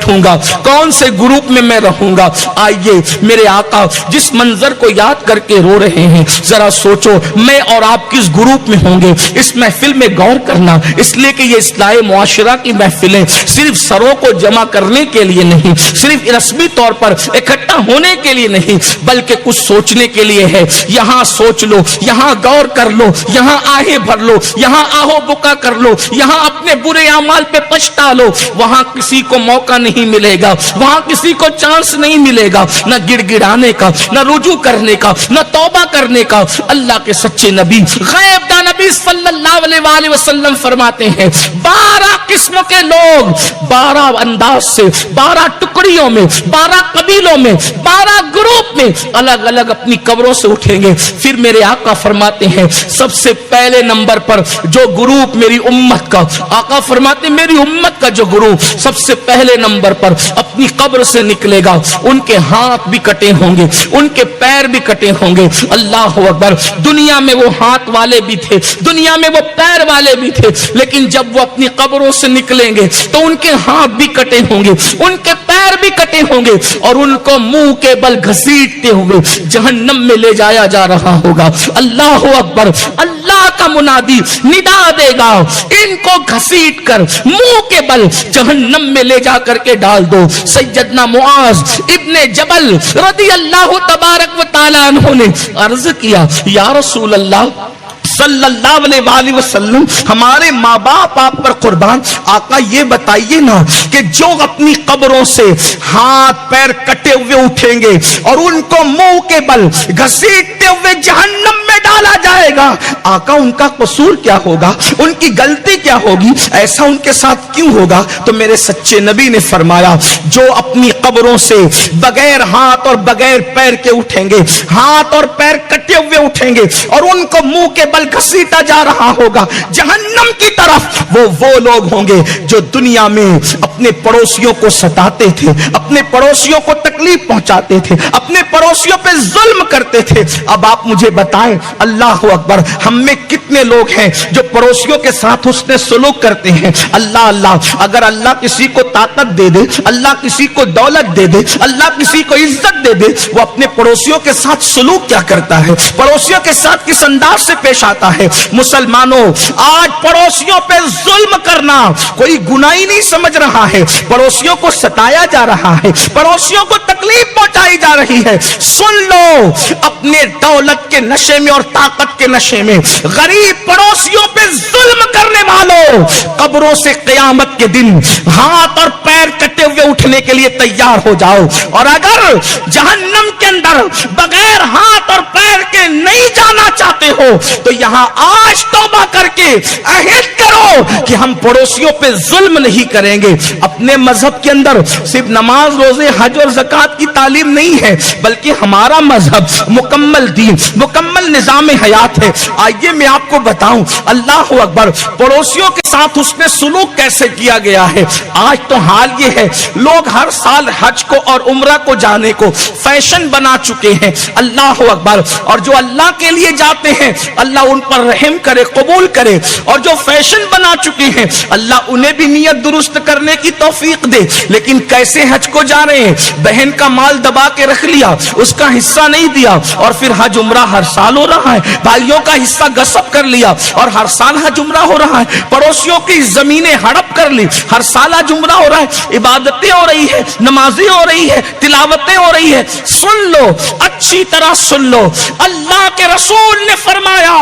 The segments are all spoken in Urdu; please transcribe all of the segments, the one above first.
رکھوں گا, کون سے گروپ میں میں رہوں گا. آئیے میرے آقا جس منظر کو یاد کر کے رو رہے ہیں, ذرا سوچو میں اور آپ کس گروپ میں ہوں گے. اس محفل میں غور کرنا, اس لیے کہ یہ اصلاح معاشرہ کی محفلیں صرف سروں کو جمع کرنے کے لیے نہیں, صرف رسمی طور پر اکٹھا ہونے کے لیے نہیں, بلکہ کچھ سوچنے کے لیے ہے. یہاں سوچ لو, یہاں غور کر لو, یہاں آہیں بھر لو, یہاں آہو بکا کر لو, یہاں اپنے برے اعمال پہ پچھتا لو. وہاں کسی کو موقع نہیں ملے گا, وہاں کسی کو چانس نہیں ملے گا, نہ گڑ گڑانے کا, نہ رجوع کرنے کا, نہ توبہ کرنے کا. اللہ کے سچے نبی غیب دا نبی صلی اللہ علیہ وآلہ وسلم فرماتے ہیں 12 قسم کے لوگ 12 انداز سے 12 ٹکڑیوں میں 12 قبیلوں میں 12 گروپ میں الگ الگ اپنی قبروں سے اٹھیں گے. پھر میرے آقا فرماتے ہیں سب سے پہلے نمبر پر جو گروپ میری امت کا, آقا فرماتے ہیں میری امت کا جو گروپ سب سے پہلے نمبر پر اپنی قبر سے نکلے گا, ان کے ہاتھ بھی کٹے ہوں گے, ان کے پیر بھی کٹے ہوں گے. اللہ اکبر. دنیا میں وہ ہاتھ والے بھی تھے, دنیا میں وہ پیر والے بھی تھے, لیکن جب وہ اپنی قبروں سے نکلیں گے تو ان کے ہاتھ بھی کٹے ہوں گے, ان کے پیر بھی کٹے ہوں گے, اور ان کو منہ کے بل گھسیٹتے ہوئے جہنم میں لے جایا جا رہا ہوگا. اللہ اکبر. اللہ کا منادی ندا دے گا ان کو گھسیٹ کر منہ کے بل جہنم میں لے جا کر کے ڈال دو. سیدنا معاذ ابن جبل رضی اللہ تبارک و تعالی عنہ نے عرض کیا یا رسول اللہ صلی اللہ علیہ وآلہ وسلم, ہمارے ماں باپ آپ پر قربان, آقا یہ بتائیے نا کہ جو اپنی قبروں سے ہاتھ پیر کٹے ہوئے اٹھیں گے اور ان کو منہ کے بل گھسیٹتے ہوئے جہنم میں ڈالا جائے گا, آقا ان کا قصور کیا ہوگا, ان کی غلطی کیا ہوگی, ایسا ان کے ساتھ کیوں ہوگا؟ تو میرے سچے نبی نے فرمایا جو اپنی قبروں سے بغیر ہاتھ اور بغیر پیر کے اٹھیں گے, ہاتھ اور پیر کٹے ہوئے اٹھیں گے اور ان کو منہ کے بل گھسیٹا جا رہا ہوگا جہنم کی طرف, وہ لوگ ہوں گے جو دنیا میں اپنے پڑوسیوں کو ستاتے تھے, اپنے پڑوسیوں کو تکلیف پہنچاتے تھے, اپنے پڑوسیوں پہ ظلم کرتے تھے. اب آپ مجھے بتائیں اللہ اکبر, ہم میں کتنے لوگ ہیں جو پڑوسیوں کے ساتھ حسن سلوک کرتے ہیں؟ اللہ, اگر اللہ کسی کو طاقت دے دے, اللہ کسی کو دولت دے دے, اللہ کسی کو عزت دے دے, وہ اپنے پڑوسیوں کے ساتھ سلوک کیا کرتا ہے, پڑوسیوں کے ساتھ کس انداز سے پیش آتا ہے؟ مسلمانوں آج پڑوسیوں پہ ظلم کرنا کوئی گناہ ہی نہیں سمجھ رہا ہے, پڑوسیوں کو ستایا جا رہا ہے, پڑوسیوں کو تکلیف پہنچائی جا رہی ہے. سن لو, اپنے دولت کے نشے میں اور طاقت کے نشے میں غریب پڑوسیوں پہ ظلم کرنے والوں, قبروں سے قیامت کے دن ہاتھ اور پیر کٹے ہوئے اٹھنے کے لیے تیار ہو جاؤ. اور اگر جہنم کے اندر بغیر ہاتھ اور پیر کے نہیں جانا چاہتے ہو تو یہاں آج توبہ کر کے عہد کرو کہ ہم پڑوسیوں پہ ظلم نہیں کریں گے. اپنے مذہب کے اندر صرف نماز, روزے, حج اور زکات کی تعلیم نہیں ہے, بلکہ ہمارا مذہب مکمل دین, مکمل نظام حیات ہے. آئیے میں آپ کو بتاؤں اللہ اکبر پڑوسیوں کے ساتھ اس میں سلوک کیسے کیا گیا ہے. آج تو حال یہ ہے لوگ ہر سال حج کو اور عمرہ کو جانے کو فیشن بنا چکے ہیں. اللہ اکبر. اور جو اللہ کے لیے جاتے ہیں اللہ ان پر رحم کرے, قبول کرے, اور جو فیشن بنا چکے ہیں اللہ انہیں بھی نیت درست کرنے کی توفیق دے. لیکن کیسے حج کو جا رہے ہیں, بہن کا مال دبا کے رکھ لیا, اس کا حصہ نہیں دیا, اور پھر حج عمرہ ہر سال ہو رہا ہے, بھائیوں کا حصہ غصب کر لیا اور ہر سال حج عمرہ ہو رہا ہے, پڑوسیوں کی زمینیں ہڑپ کر لی, ہر سال حج عمرہ ہو رہا ہے, عبادتیں ہو رہی ہے, نمازیں ہو رہی ہے, تلاوتیں ہو رہی ہے. سن لو, اچھی طرح سن لو, اللہ کے رسول نے فرمایا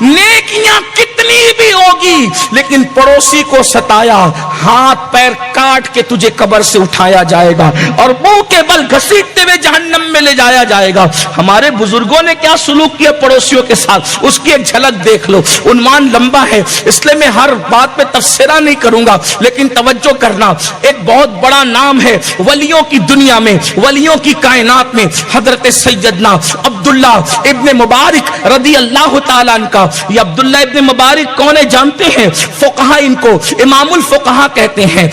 نیکیاں کتنی بھی ہوگی لیکن پڑوسی کو ستایا, ہاتھ پیر کاٹ کے تجھے قبر سے اٹھایا جائے گا اور منہ کے بل گھسیٹتے ہوئے جہنم میں لے جایا جائے گا. ہمارے بزرگوں نے کیا سلوک کیا پڑوسیوں کے ساتھ, اس کی ایک جھلک دیکھ لو. عنوان لمبا ہے اس لیے میں ہر بات پہ تفسیرہ نہیں کروں گا, لیکن توجہ کرنا, ایک بہت بڑا نام ہے ولیوں کی دنیا میں, ولیوں کی کائنات میں, حضرت سیدنا عبداللہ ابن مبارک رضی اللہ تعالیٰ عنہ کا. یہ عبداللہ ابن مبارک کون ہے جانتے ہیں؟ فقہا ان کو امام الفقہا کہتے ہیں,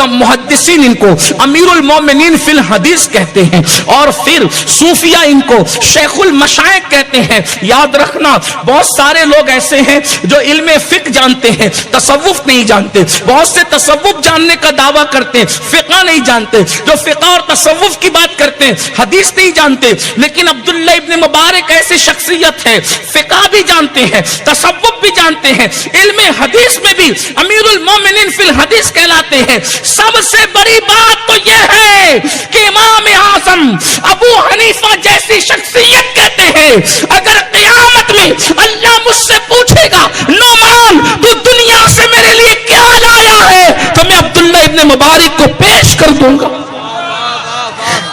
محدثین ان کو امیر المومنین فی الحدیث کہتے ہیں, اور پھر صوفیہ ان کو شیخ المشائخ کہتے ہیں. یاد یاد رکھنا بہت سارے لوگ ایسے ہیں جو علم فقہ جانتے ہیں, تصوف نہیں جانتے. بہت سے تصوف جاننے کا دعویٰ کرتے ہیں, فقہ نہیں جانتے. جو فقہ اور تصوف کی بات کرتے ہیں حدیث نہیں جانتے. لیکن عبداللہ ابن مبارک ایسی شخصیت ہے, فقہ بھی جانتے ہیں, تصوف بھی جانتے ہیں, علم حدیث میں بھی امیر المومنین فی الحدیث کہلاتے ہیں. سب سے بڑی بات تو یہ ہے کہ امام اعظم ابو حنیفہ جیسی شخصیت کہتے ہیں اگر قیامت میں اللہ مجھ سے پوچھے گا نعمان تو دنیا سے میرے لیے کیا لایا ہے, تو میں عبداللہ ابن مبارک کو پیش کر دوں گا.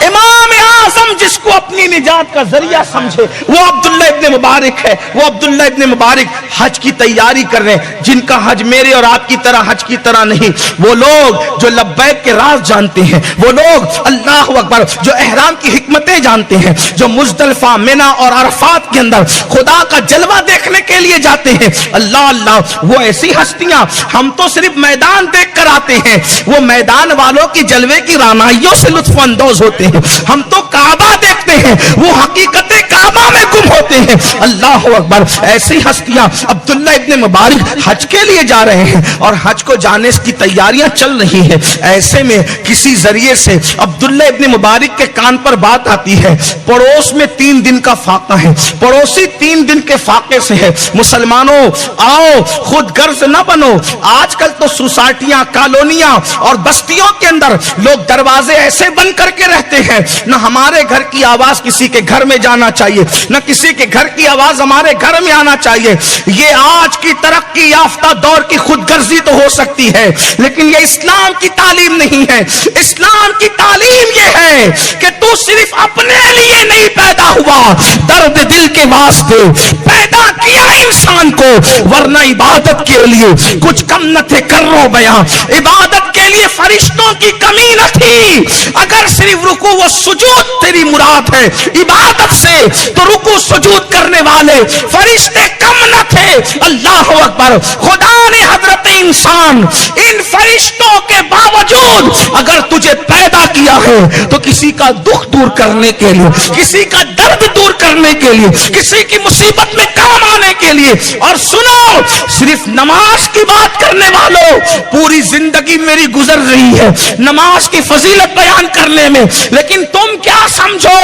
امام اعظم جس کو اپنی نجات کا ذریعہ سمجھے وہ عبداللہ ابن مبارک ہے. وہ عبداللہ ابن مبارک حج کی تیاری کر رہے ہیں, جن کا حج میرے اور آپ کی طرح حج کی طرح نہیں. وہ لوگ جو لبیک کے راز جانتے ہیں, وہ لوگ اللہ اکبر جو احرام کی حکمتیں جانتے ہیں, جو مزدلفہ منا اور عرفات کے اندر خدا کا جلوہ دیکھنے کے لیے جاتے ہیں. اللہ اللہ, وہ ایسی ہستیاں, ہم تو صرف میدان دیکھ کر آتے ہیں, وہ میدان والوں کی جلوے کی رانائیوں سے لطف اندوز ہوتے ہیں. ہم تو کعبہ دیکھتے ہیں, وہ حقیقت کعبہ میں گم ہوتے ہیں. اللہ اکبر, ایسی ہستیاں. عبداللہ ابن مبارک حج کے لیے جا رہے ہیں اور حج کو جانے کی تیاریاں چل رہی ہیں. ایسے میں کسی ذریعے سے عبداللہ ابن مبارک کے کان پر بات آتی ہے, پڑوس میں 3 دن کا فاقہ ہے, پڑوسی 3 دن کے فاقے سے ہے. مسلمانوں آؤ خود غرض نہ بنو. آج کل تو سوسائٹیاں, کالونیاں اور بستیوں کے اندر لوگ دروازے ایسے بند کر کے رہتے ہیں, نہ ہمارے گھر کی آواز کسی کے گھر میں جانا چاہیے, نہ کسی کے گھر کی آواز ہمارے گھر میں آنا چاہیے. یہ آج کی ترقی یافتہ دور کی خود غرضی تو ہو سکتی ہے, لیکن یہ اسلام کی تعلیم نہیں ہے. اسلام کی تعلیم یہ ہے کہ تو صرف اپنے لیے نہیں پیدا ہوا, درد دل کے واسطے پیدا کیا انسان کو, ورنہ عبادت کے لیے کچھ کم نہ تھے کرو بیاں. عبادت کے لیے فرشتوں کی کمی نہ تھی. اگر صرف رکوع و سجود تیری مراد ہے عبادت سے, تو رکوع سجود کرنے والے فرشتے کم نہ تھے. اللہ اکبر, خدا نے حضرت انسان ان فرشتوں کے باوجود اگر تجھے پیدا کیا ہے تو کسی کا دکھ دور کرنے کے لیے, کسی کا درد دور کرنے کے لیے, کسی کی مصیبت میں کام آنے کے لیے. اور سنو, صرف نماز کی بات کرنے والوں, پوری زندگی میری گزر رہی ہے نماز کی فضیلت بیان کرنے میں, لیکن تم کیا سمجھو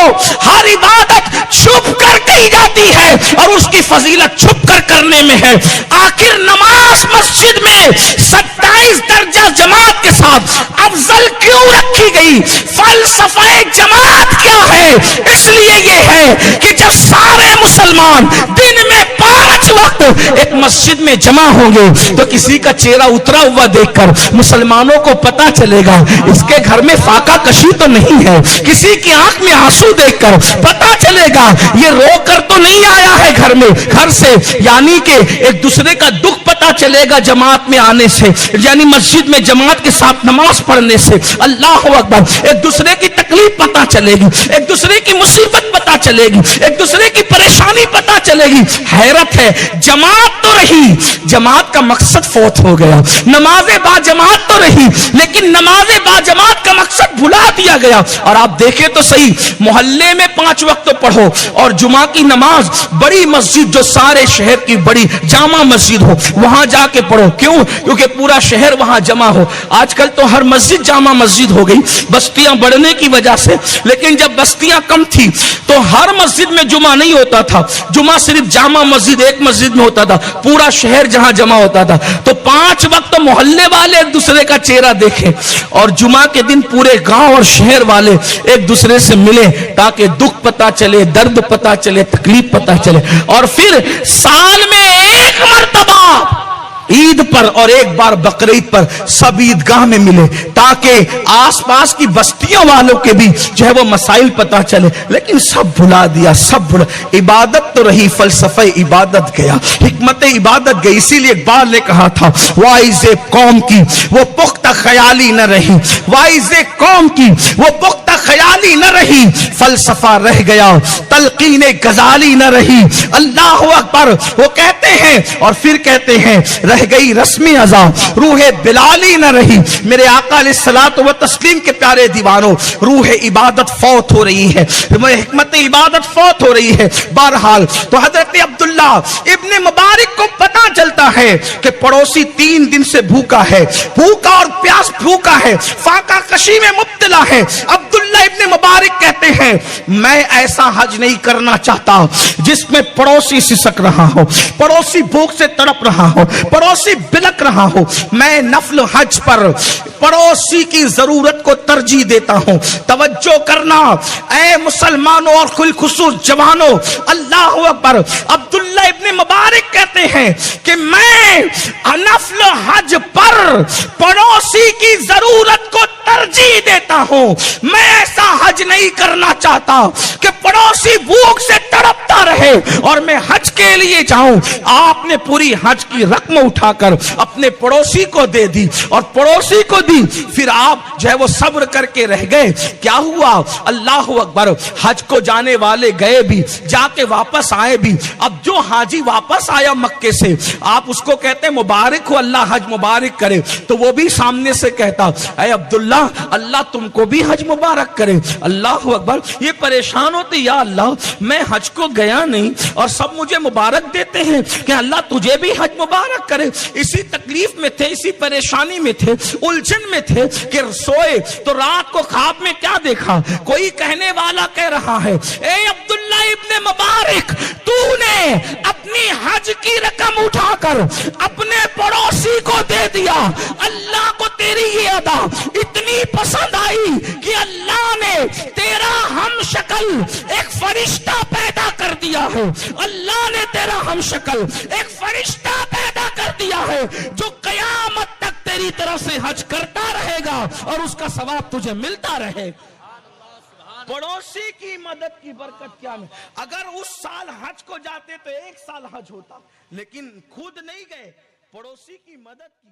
ہر عبادت چھپ کر کی جاتی ہے اور اس کی فضیلت چھپ کر کرنے میں ہے. آخر نماز مسجد میں 27 درجہ جماعت کے ساتھ افضل کیوں رکھی گئی؟ فلسفہ جماعت کیا ہے؟ اس لیے یہ ہے کہ جب سارے مسلمان دن میں 5 وقت ایک مسجد میں جمع ہوں گے تو کسی کا چہرہ اترا ہوا دیکھ کر مسلمانوں کو پتا چلے گا اس کے گھر میں فاقہ کشی تو نہیں ہے. کسی کی آنکھ میں آنسو دیکھ کر پتا چلے گا یہ رو کر تو نہیں آیا ہے گھر میں, گھر سے. یعنی کہ ایک دوسرے کا دکھ پتا چلے گا جماعت میں آنے سے, یعنی مسجد میں جماعت کے ساتھ نماز پڑھنے سے. اللہ اکبر, ایک دوسرے کی تکلیف پتا چلے گی, ایک دوسرے کی مصیبت پتا چلے گی, ایک دوسرے کی پریشانی پتا چلے گی. حیرت ہے, جماعت تو رہی, جماعت کا مقصد فوت ہو گیا. نماز با جماعت تو رہی, لیکن نماز با جماعت کا مقصد بھلا دیا گیا. اور آپ دیکھیں تو صحیح, محلے میں 5 وقت پڑھو اور جمعہ کی نماز بڑی مسجد جو سارے شہر کی بڑی جامع مسجد ہو وہاں جا کے پڑھو. کیوں؟ کیونکہ پورا شہر وہاں جمع ہو. آج کل تو ہر مسجد جامع مسجد ہو گئی بستیاں بڑھنے کی وجہ سے, لیکن جب بستیاں کم تھی تو ہر مسجد میں جمعہ نہیں ہوتا تھا. جمعہ صرف جامع مسجد ایک مسجد میں ہوتا تھا, پورا شہر جہاں جمع ہوتا تھا. تو 5 وقت محلے والے ایک دوسرے کا چہرہ دیکھیں اور جمعہ کے دن پورے گاؤں اور شہر والے ایک دوسرے سے ملے تاکہ دکھ پتا چلے, درد پتا چلے, تکلیف پتا چلے. اور پھر سال میں 1 مرتبہ عید پر اور ایک بار بقرعید پر سب عیدگاہ میں ملے تاکہ آس پاس کی بستیوں والوں کے بھی جو ہے وہ مسائل پتا چلے. لیکن سب بھلا دیا, سب بھلا. عبادت تو رہی, فلسفہ عبادت گیا, حکمت عبادت گئی. اسی لیے اقبال نے کہا تھا وائز قوم کی وہ پختہ خیالی نہ رہی, وائز قوم کی وہ پختہ خیالی نہ رہی, فلسفہ رہ گیا, تلقین غزالی نہ رہی. اللہ اکبر. وہ کہتے ہیں اور پھر کہتے ہیں رہ رہ گئی رسمی اذا، روح بلالی نہ رہی۔ میرے آقا علیہ الصلوۃ و تسلیم کے پیارے دیوانوں، روح عبادت فوت ہو رہی ہے، حکمت عبادت فوت ہو رہی ہے۔ بہرحال تو حضرت عبداللہ ابن مبارک کو پتا چلتا ہے کہ پڑوسی 3 دن سے بھوکا ہے، بھوکا اور پیاس بھوکا ہے، فاقہ کشی میں مبتلا ہے۔ عبداللہ ابن مبارک کہتے ہیں میں ایسا حج نہیں کرنا چاہتا جس میں پڑوسی سسک رہا ہو، پڑوسی بھوک سے تڑپ رہا ہو، پڑوسی بلک رہا ہو۔ میں نفل حج پر پڑوسی کی ضرورت کو ترجیح دیتا ہوں۔ توجہ کرنا اے مسلمانوں اور خصوص جوانوں، اللہ اکبر۔ عبداللہ ابن مبارک کہتے ہیں کہ میں نفل حج پر پڑوسی کی ضرورت کو ترجیح دیتا ہوں۔ میں ایسا حج نہیں کرنا چاہتا کہ پڑوسی بھوک سے تڑپتا رہے اور میں حج کے لیے جاؤں۔ آپ نے پوری حج کی رقم اٹھا کر اپنے پڑوسی کو دے دی اور پڑوسی کو دی، پھر آپ جو ہے وہ صبر کر کے رہ گئے۔ کیا ہوا؟ اللہ اکبر، حج کو جانے والے گئے بھی، جا کے واپس آئے بھی۔ اب جو حاجی واپس آیا مکے سے، آپ اس کو کہتے مبارک ہو، اللہ حج مبارک کرے، تو وہ بھی سامنے سے کہتا اے عبداللہ اللہ تم کو بھی حج مبارک کرے۔ اللہ اکبر، یہ پریشان ہوتے یا اللہ میں حج کو گیا نہیں اور سب مجھے مبارک دیتے ہیں کہ اللہ تجھے بھی حج مبارک کرے۔ اسی تکلیف میں تھے، اسی پریشانی میں تھے، الجھن میں تھے کہ سوئے تو رات کو خواب میں کیا دیکھا؟ کوئی کہنے والا کہہ رہا ہے اے عبداللہ ابن مبارک تو نے اپنی حج کی رقم اٹھا کر اپنے پڑوسی کو دے دیا، اللہ کو تیری یہ ادا اتنی پسند آئی کہ اللہ نے تیرا ہم شکل ایک فرشتہ پیدا کر دیا ہے۔ اللہ نے تیرا ہم شکل ایک فرشتہ پیدا کر دیا ہے جو قیامت تک تیری طرف سے حج کرتا رہے گا اور اس کا ثواب تجھے ملتا رہے۔ پڑوسی کی مدد کی برکت کیا ہے؟ اگر اس سال حج کو جاتے تو 1 سال حج ہوتا، لیکن خود نہیں گئے، پڑوسی کی مدد کی۔